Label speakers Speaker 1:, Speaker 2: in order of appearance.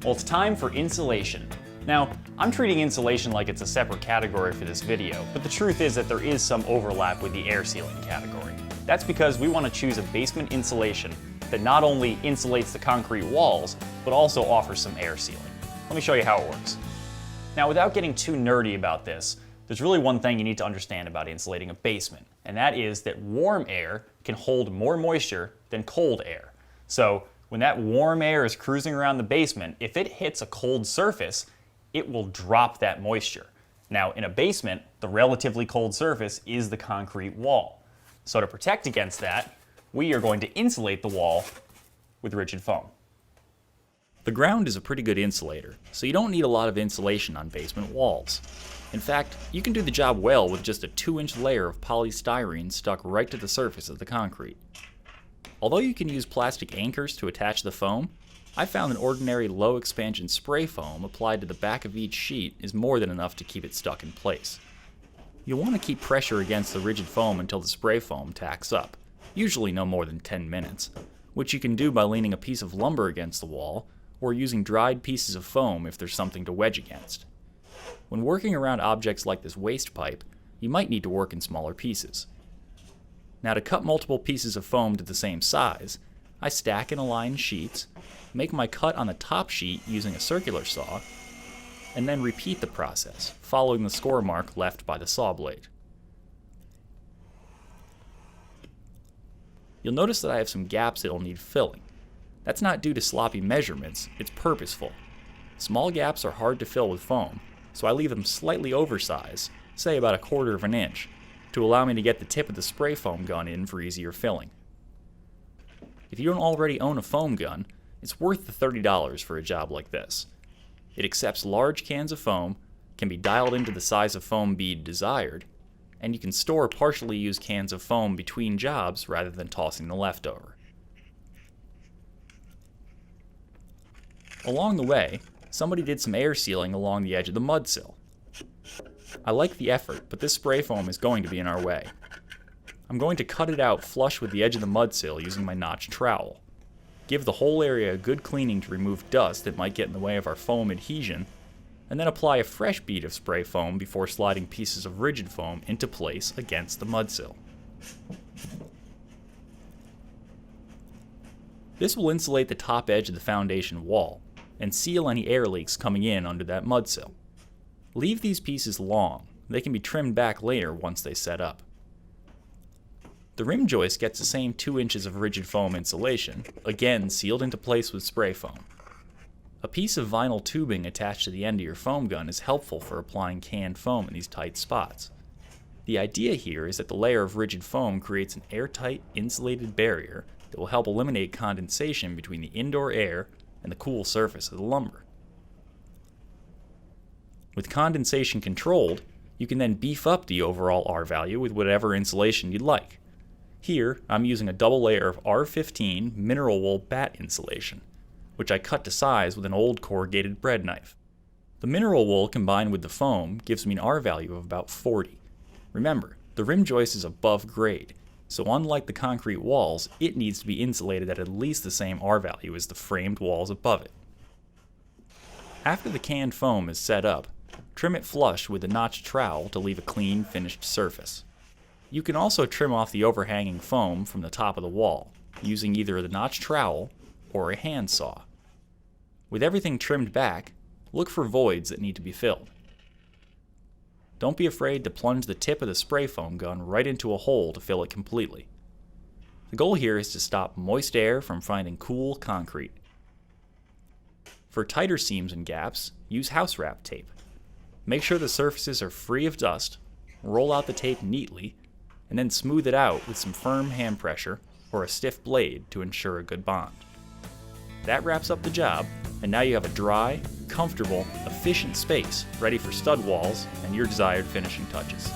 Speaker 1: Well, it's time for insulation. Now, I'm treating insulation like it's a separate category for this video, but the truth is that there is some overlap with the air sealing category. That's because we want to choose a basement insulation that not only insulates the concrete walls, but also offers some air sealing. Let me show you how it works. Now, without getting too nerdy about this, there's really one thing you need to understand about insulating a basement, and that is that warm air can hold more moisture than cold air. So when that warm air is cruising around the basement, if it hits a cold surface, it will drop that moisture. Now, in a basement, the relatively cold surface is the concrete wall. So to protect against that, we are going to insulate the wall with rigid foam. The ground is a pretty good insulator, so you don't need a lot of insulation on basement walls. In fact, you can do the job well with just a 2-inch layer of polystyrene stuck right to the surface of the concrete. Although you can use plastic anchors to attach the foam, I found an ordinary low expansion spray foam applied to the back of each sheet is more than enough to keep it stuck in place. You'll want to keep pressure against the rigid foam until the spray foam tacks up, usually no more than 10 minutes, which you can do by leaning a piece of lumber against the wall or using dried pieces of foam if there's something to wedge against. When working around objects like this waste pipe, you might need to work in smaller pieces. Now, to cut multiple pieces of foam to the same size, I stack and align sheets, make my cut on the top sheet using a circular saw, and then repeat the process, following the score mark left by the saw blade. You'll notice that I have some gaps that will need filling. That's not due to sloppy measurements, it's purposeful. Small gaps are hard to fill with foam, so I leave them slightly oversized, say about 1/4 of an inch, to allow me to get the tip of the spray foam gun in for easier filling. If you don't already own a foam gun, it's worth the $30 for a job like this. It accepts large cans of foam, can be dialed into the size of foam bead desired, and you can store partially used cans of foam between jobs rather than tossing the leftover. Along the way, somebody did some air sealing along the edge of the mudsill. I like the effort, but this spray foam is going to be in our way. I'm going to cut it out flush with the edge of the mudsill using my notched trowel. Give the whole area a good cleaning to remove dust that might get in the way of our foam adhesion, and then apply a fresh bead of spray foam before sliding pieces of rigid foam into place against the mudsill. This will insulate the top edge of the foundation wall and seal any air leaks coming in under that mudsill. Leave these pieces long. They can be trimmed back later once they set up. The rim joist gets the same 2 inches of rigid foam insulation, again sealed into place with spray foam. A piece of vinyl tubing attached to the end of your foam gun is helpful for applying canned foam in these tight spots. The idea here is that the layer of rigid foam creates an airtight, insulated barrier that will help eliminate condensation between the indoor air and the cool surface of the lumber. With condensation controlled, you can then beef up the overall R value with whatever insulation you'd like. Here, I'm using a double layer of R15 mineral wool batt insulation, which I cut to size with an old corrugated bread knife. The mineral wool combined with the foam gives me an R value of about 40. Remember, the rim joist is above grade, so unlike the concrete walls, it needs to be insulated at least the same R value as the framed walls above it. After the canned foam is set up, trim it flush with a notched trowel to leave a clean, finished surface. You can also trim off the overhanging foam from the top of the wall, using either the notched trowel or a hand saw. With everything trimmed back, look for voids that need to be filled. Don't be afraid to plunge the tip of the spray foam gun right into a hole to fill it completely. The goal here is to stop moist air from finding cool concrete. For tighter seams and gaps, use house wrap tape. Make sure the surfaces are free of dust, roll out the tape neatly, and then smooth it out with some firm hand pressure or a stiff blade to ensure a good bond. That wraps up the job, and now you have a dry, comfortable, efficient space ready for stud walls and your desired finishing touches.